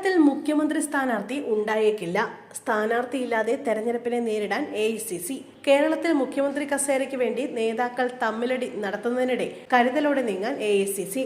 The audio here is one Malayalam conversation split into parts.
കേരളത്തിൽ മുഖ്യമന്ത്രി സ്ഥാനാർത്ഥി ഉണ്ടായേക്കില്ല. സ്ഥാനാർത്ഥിയില്ലാതെ തെരഞ്ഞെടുപ്പിനെ നേരിടാൻ AICC. കേരളത്തിൽ മുഖ്യമന്ത്രി കസേരയ്ക്ക് വേണ്ടി നേതാക്കൾ തമ്മിലടി നടത്തുന്നതിനിടെ കരുതലോടെ നീങ്ങാൻ AICC.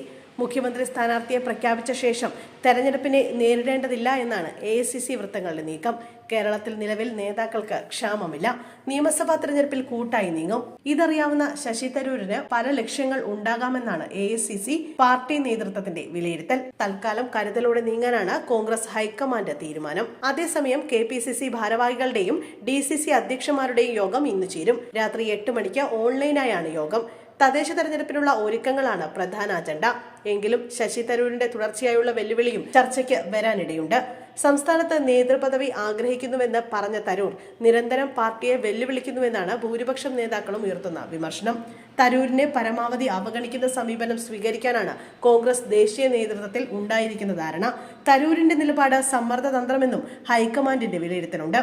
മുഖ്യമന്ത്രി സ്ഥാനാർത്ഥിയെ പ്രഖ്യാപിച്ച ശേഷം തെരഞ്ഞെടുപ്പിനെ നേരിടേണ്ടതില്ല എന്നാണ് AICC വൃത്തങ്ങളുടെ നീക്കം. കേരളത്തിൽ നിലവിൽ നേതാക്കൾക്ക് ക്ഷാമമില്ല. നിയമസഭാ തെരഞ്ഞെടുപ്പിൽ കൂട്ടായി നീങ്ങും. ഇതറിയാവുന്ന ശശി തരൂരിന് പല ലക്ഷ്യങ്ങൾ ഉണ്ടാകാമെന്നാണ് AICC പാർട്ടി നേതൃത്വത്തിന്റെ വിലയിരുത്തൽ. തൽക്കാലം കരുതലോടെ നീങ്ങാനാണ് കോൺഗ്രസ് ഹൈക്കമാൻഡ് തീരുമാനം. അതേസമയം KPCC ഭാരവാഹികളുടെയും DCC അധ്യക്ഷന്മാരുടെയും യോഗം ഇന്ന് ചേരും. രാത്രി 8 മണിക്ക് ഓൺലൈനായാണ് യോഗം. തദ്ദേശ തെരഞ്ഞെടുപ്പിനുള്ള ഒരുക്കങ്ങളാണ് പ്രധാന അജണ്ട. എങ്കിലും ശശി തരൂരിന്റെ തുടർച്ചയായുള്ള വെല്ലുവിളിയും ചർച്ചയ്ക്ക് വരാനിടയുണ്ട്. സംസ്ഥാനത്ത് നേതൃപദവി ആഗ്രഹിക്കുന്നുവെന്ന് പറഞ്ഞ തരൂർ നിരന്തരം പാർട്ടിയെ വെല്ലുവിളിക്കുന്നുവെന്നാണ് ഭൂരിപക്ഷം നേതാക്കളും ഉയർത്തുന്ന വിമർശനം. തരൂരിനെ പരമാവധി അവഗണിക്കുന്ന സമീപനം സ്വീകരിക്കാനാണ് കോൺഗ്രസ് ദേശീയ നേതൃത്വത്തിൽ ഉണ്ടായിരിക്കുന്ന ധാരണ. തരൂരിന്റെ നിലപാട് സമ്മർദ്ദതന്ത്രമെന്നും ഹൈക്കമാൻഡിന്റെ വിലയിരുത്തലുണ്ട്.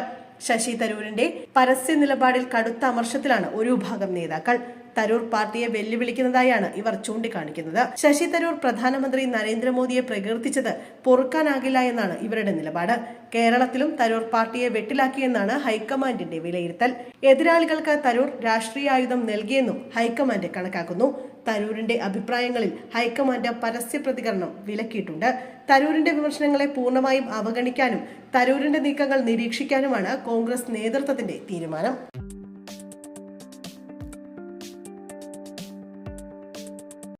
ശശി തരൂരിന്റെ പരസ്യ നിലപാടിൽ കടുത്ത അമർഷത്തിലാണ് ഒരു വിഭാഗം നേതാക്കൾ. തരൂർ പാർട്ടിയെ വെല്ലുവിളിക്കുന്നതായാണ് ഇവർ ചൂണ്ടിക്കാണിക്കുന്നത്. ശശി തരൂർ പ്രധാനമന്ത്രി നരേന്ദ്രമോദിയെ പ്രകീർത്തിച്ചത് പൊറുക്കാനാകില്ല എന്നാണ് ഇവരുടെ നിലപാട്. കേരളത്തിലും തരൂർ പാർട്ടിയെ വെട്ടിലാക്കിയെന്നാണ് ഹൈക്കമാൻഡിന്റെ വിലയിരുത്തൽ. എതിരാളികൾക്ക് തരൂർ രാഷ്ട്രീയ ആയുധം നൽകിയെന്നും ഹൈക്കമാൻഡ് കണക്കാക്കുന്നു. തരൂരിന്റെ അഭിപ്രായങ്ങളിൽ ഹൈക്കമാൻഡ് പരസ്യ പ്രതികരണം വിലക്കിയിട്ടുണ്ട്. തരൂരിന്റെ വിമർശനങ്ങളെ പൂർണ്ണമായും അവഗണിക്കാനും തരൂരിന്റെ നീക്കങ്ങൾ നിരീക്ഷിക്കാനുമാണ് കോൺഗ്രസ് നേതൃത്വത്തിന്റെ തീരുമാനം.